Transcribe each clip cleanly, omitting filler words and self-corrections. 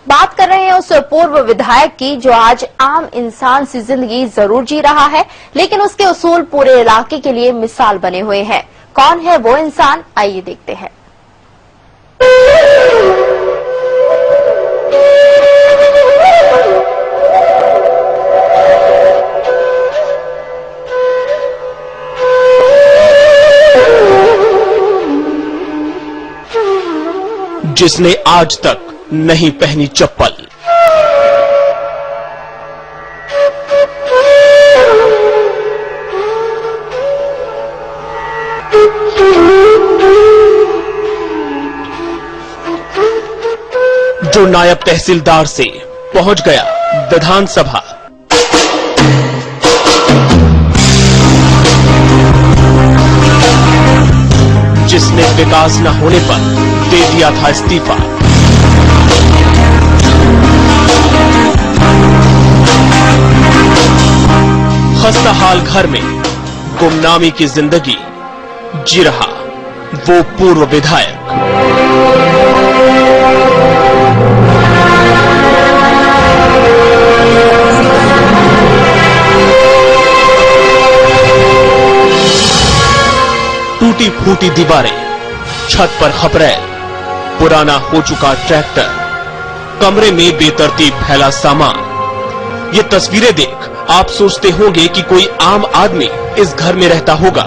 बात कर रहे हैं उस पूर्व विधायक की जो आज आम इंसान सी जिंदगी जरूर जी रहा है, लेकिन उसके उसूल पूरे इलाके के लिए मिसाल बने हुए हैं। कौन है वो इंसान, आइए देखते हैं। जिसने आज तक नहीं पहनी चप्पल, जो नायब तहसीलदार से पहुंच गया विधानसभा, जिसने विकास न होने पर दे दिया था इस्तीफा, खस्ता हाल घर में गुमनामी की जिंदगी जी रहा वो पूर्व विधायक। टूटी फूटी दीवारें, छत पर खपरेल, पुराना हो चुका ट्रैक्टर, कमरे में बेतरतीब फैला सामान। ये तस्वीरें देख आप सोचते होंगे कि कोई आम आदमी इस घर में रहता होगा,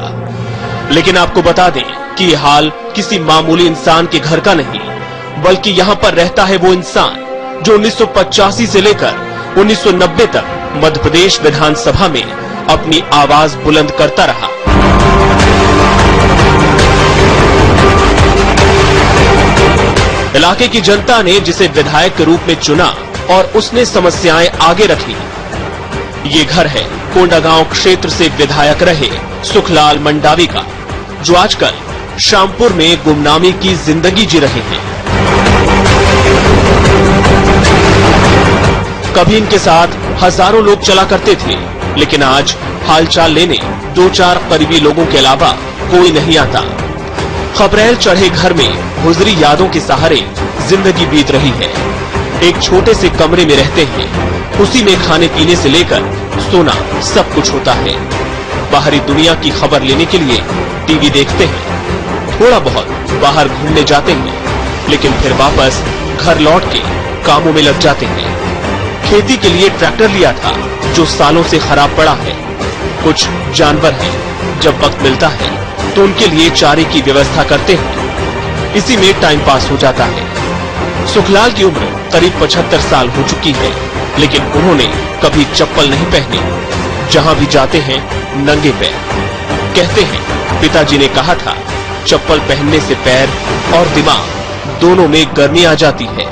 लेकिन आपको बता दें कि ये हाल किसी मामूली इंसान के घर का नहीं, बल्कि यहाँ पर रहता है वो इंसान जो 1985 से लेकर 1990 तक मध्य प्रदेश विधानसभा में अपनी आवाज बुलंद करता रहा। इलाके की जनता ने जिसे विधायक के रूप में चुना और उसने समस्याएं आगे रखी। ये घर है कोंडागांव क्षेत्र से विधायक रहे सुखलाल मंडावी का, जो आजकल शामपुर में गुमनामी की जिंदगी जी रहे हैं। कभी इनके साथ हजारों लोग चला करते थे, लेकिन आज हालचाल लेने 2-4 करीबी लोगों के अलावा कोई नहीं आता। खपरेल चढ़े घर में गुजरी यादों के सहारे जिंदगी बीत रही है। एक छोटे से कमरे में रहते हैं, उसी में खाने पीने से लेकर सोना सब कुछ होता है। बाहरी दुनिया की खबर लेने के लिए टीवी देखते हैं, थोड़ा बहुत बाहर घूमने जाते हैं, लेकिन फिर वापस घर लौट के कामों में लग जाते हैं। खेती के लिए ट्रैक्टर लिया था जो सालों से खराब पड़ा है। कुछ जानवर हैं, जब वक्त मिलता है तो उनके लिए चारे की व्यवस्था करते हैं। इसी में टाइम पास हो जाता है। सुखलाल की उम्र करीब 75 साल हो चुकी है, लेकिन उन्होंने कभी चप्पल नहीं पहनी। जहां भी जाते हैं नंगे पैर। कहते हैं पिताजी ने कहा था, चप्पल पहनने से पैर और दिमाग दोनों में गर्मी आ जाती है।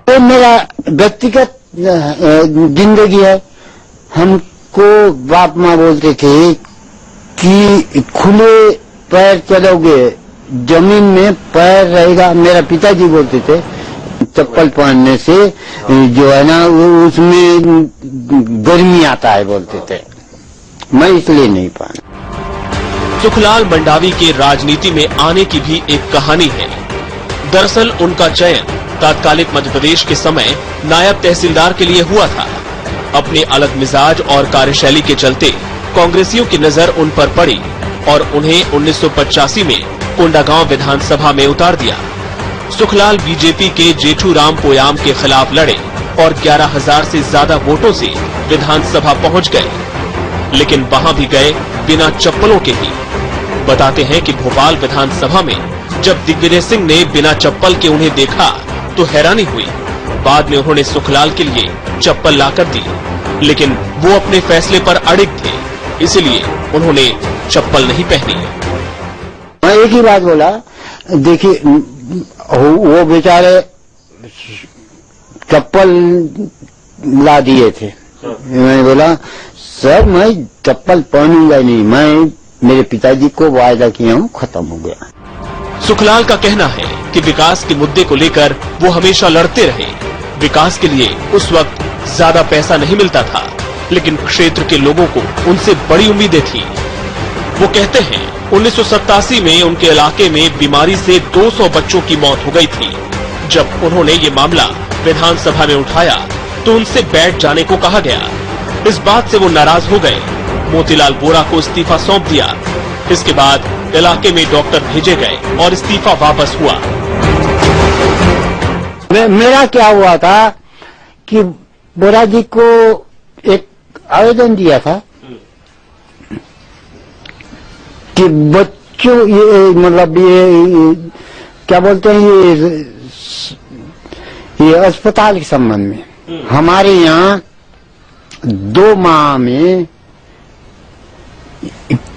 तो मेरा व्यक्तिगत जिंदगी है। हमको बाप माँ बोलते थे कि खुले पैर चलोगे जमीन में पैर रहेगा। मेरा पिताजी बोलते थे चप्पल पहनने से जो है ना उसमें गर्मी आता है बोलते थे। मैं इसलिए नहीं पहना। सुखलाल मंडावी के राजनीति में आने की भी एक कहानी है। दरअसल उनका चयन तात्कालिक मध्य प्रदेश के समय नायब तहसीलदार के लिए हुआ था। अपने अलग मिजाज और कार्यशैली के चलते कांग्रेसियों की नजर उन पर पड़ी और उन्हें 1985 में कोंडागांव विधानसभा में उतार दिया। सुखलाल बीजेपी के जेठू राम पोयाम के खिलाफ लड़े और 11,000 से ज्यादा वोटों से विधानसभा पहुंच गए, लेकिन वहां भी गए बिना चप्पलों के ही। बताते हैं कि भोपाल विधानसभा में जब दिग्विजय सिंह ने बिना चप्पल के उन्हें देखा तो हैरानी हुई। बाद में उन्होंने सुखलाल के लिए चप्पल लाकर दी, लेकिन वो अपने फैसले पर अड़िग थे, इसलिए उन्होंने चप्पल नहीं पहनी। मैं एक ही बात बोला, देखिए वो बेचारे चप्पल ला दिए थे। मैंने बोला सर मैं चप्पल पहनूंगा नहीं, मैं मेरे पिताजी को वायदा किया हूँ, खत्म हो गया। सुखलाल का कहना है कि विकास के मुद्दे को लेकर वो हमेशा लड़ते रहे। विकास के लिए उस वक्त ज्यादा पैसा नहीं मिलता था, लेकिन क्षेत्र के लोगों को उनसे बड़ी उम्मीदें थी। वो कहते हैं 1987 में उनके इलाके में बीमारी से 200 बच्चों की मौत हो गई थी। जब उन्होंने ये मामला विधानसभा में उठाया तो उनसे बैठ जाने को कहा गया। इस बात से वो नाराज हो गए। मोतीलाल वोरा को इस्तीफा सौंप दिया। इसके बाद इलाके में डॉक्टर भेजे गए और इस्तीफा वापस हुआ। मेरा क्या हुआ था कि वोरा जी को एक आवेदन दिया था कि बच्चों ये मतलब ये क्या बोलते हैं ये अस्पताल के संबंध में हमारे यहाँ 2 माह में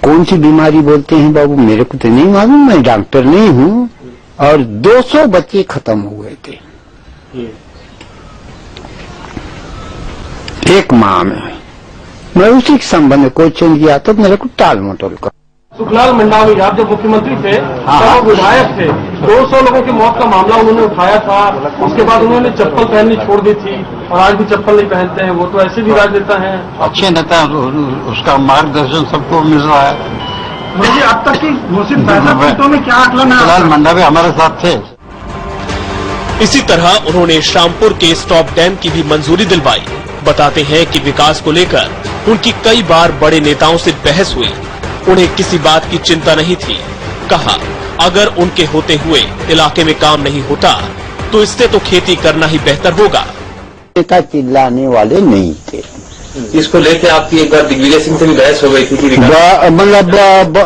कौन सी बीमारी बोलते हैं बाबू मेरे को तो नहीं मालूम, मैं डॉक्टर नहीं हूँ, और 200 बच्चे खत्म हो गए थे 1 माह में। मैं उसी के संबंध में क्वेश्चन किया तो मेरे को टाल मटोल कर। सुखलाल मंडावी आप जब मुख्यमंत्री थे तब वो विधायक थे, 200 लोगों की मौत का मामला उन्होंने उठाया था। उसके बाद उन्होंने चप्पल पहननी छोड़ दी थी और आज भी चप्पल नहीं पहनते हैं। वो तो ऐसे भी राजनेता हैं, अच्छे नेता, उसका मार्गदर्शन सबको मिल रहा है। मुझे अब तक की घोषित बैठकों में क्या आकलन है? सुखलाल मंडावी हमारे साथ थे। इसी तरह उन्होंने श्यामपुर के स्टॉप डैम की भी मंजूरी दिलवाई। बताते हैं कि विकास को लेकर उनकी कई बार बड़े नेताओं से बहस हुई। उन्हें किसी बात की चिंता नहीं थी। कहा अगर उनके होते हुए इलाके में काम नहीं होता तो इससे तो खेती करना ही बेहतर होगा। नेता चिल्लाने वाले नहीं थे। इसको लेके आपकी एक बार दिग्विजय सिंह से भी बहस हो गई थी कि मतलब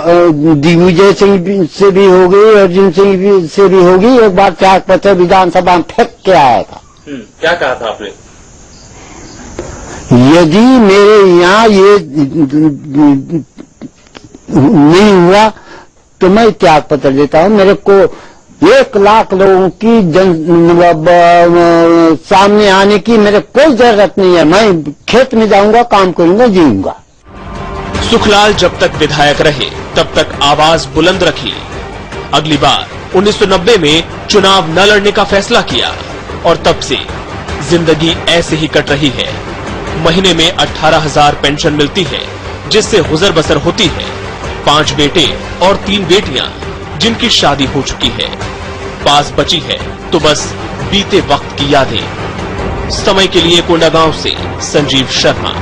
दिग्विजय सिंह से भी हो गई, अर्जुन सिंह से भी होगी। एक बार त्याग पत्र विधानसभा में फेंक के आया था। क्या कहा था आपने? यदि मेरे यहाँ ये नहीं हुआ तो मैं त्याग पत्र देता हूँ। मेरे को 1 लाख लोगों की सामने आने की मेरे कोई जरूरत नहीं है। मैं खेत में जाऊंगा, काम करूंगा, जीऊंगा। सुखलाल जब तक विधायक रहे तब तक आवाज बुलंद रखी। अगली बार 1990 में चुनाव न लड़ने का फैसला किया और तब से जिंदगी ऐसे ही कट रही है। महीने में 18,000 पेंशन मिलती है जिससे गुजर बसर होती है। 5 बेटे और 3 बेटियां जिनकी शादी हो चुकी है। पास बची है तो बस बीते वक्त की यादें। समय के लिए कोंडागांव से संजीव शर्मा।